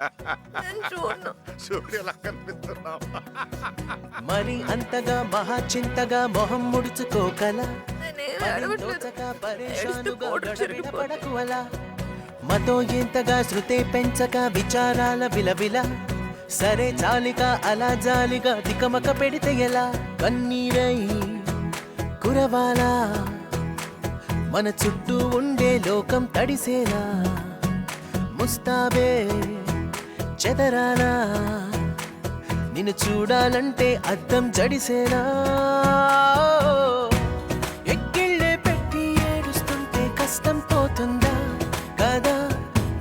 నేను చూడను. చూడు ఎలా కనిపిస్తున్నావు. మరి అంతగా మహాచింతగా మొహం ముడుచుకోకల నేనేమి అడగట్లేదు. ఏడిస్తే పౌడర్ చెరిగిపోద్ది. పడకు అలా మతో ఎంతగా శృతే పెంచక విచారాల విలవిల సరే జాలిగా అలా జాలిగా తికమక పెడితే ఎలా కన్నీరై కురవాలా మన చుట్టూ ఉండే లోకం తడిసేలా ముస్తాబే చెదరాలా నిన్ను చూడాలంటే అద్దం జడిసేలా ఎక్కిళ్ళే పెట్టి ఏడుస్తుంటే కష్టం పోతుందా కదా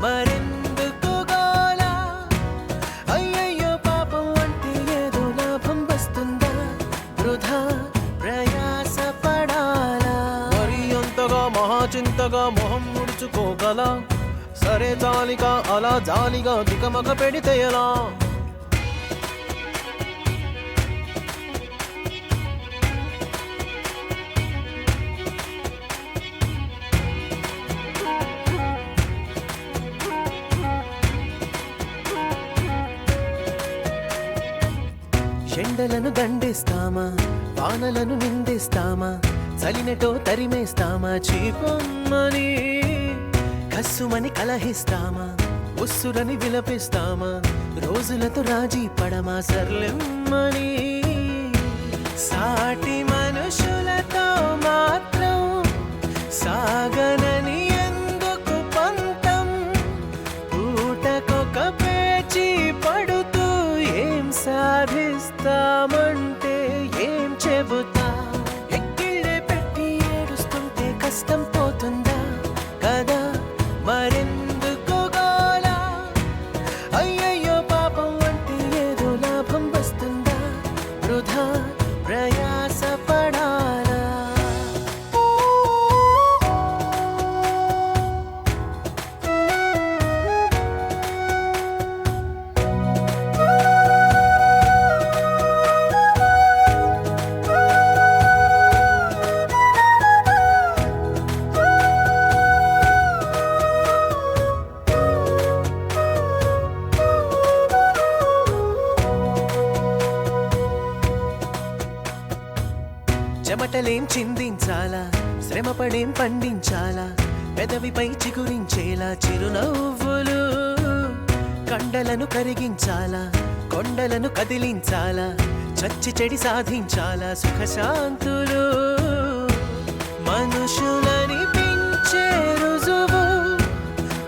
మరెందుకు గోలా అయ్యయ్యో పాపం అంటే ఏదో లాభం వస్తుందా వృధా ప్రయాస పడాలా మరి అంతగా మహాచింతగా మొహం ముడుచుకోగల సరే జాలిగా అలా జాలిగా తికమక పెడితే ఎలా ఎండలను దండేస్తామా వానలను నిందేస్తామా చలినటో తరిమేస్తామా చీపమ్మని కస్సుమని కలహిస్తామా ఉస్సురని విలపిస్తామా రోజులతో రాజీ పడమా సర్లెమ్మని సాటి మనుషులతో మాత్రం సాగనని ఎందుకు పంతం పూటకొక పేచి పడుతూ ఏం సాధిస్తామంటే ఏం చెబుతా ఎక్కిళ్ళే పెట్టి ఏడుస్తుంటే కష్టం పోతుందా కదా మరెందుకు గోలా అయ్యయ్యో పాపం అంటే ఏదో లాభం వస్తుందా వృధా ప్రయాస పడాలా చెమటలేం చిందించాలా శ్రమపడేం పండించాలా పెదవిపై చిగురించేలా చిరునవ్వులు కండలను కరిగించాలా కొండలను కదిలించాలా చచ్చి చెడి సాధించాలా సుఖశాంతులు మనుషులని పెంచే రుజువు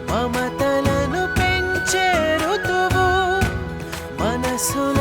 మమతలను పెంచే ఋతువు మనసుల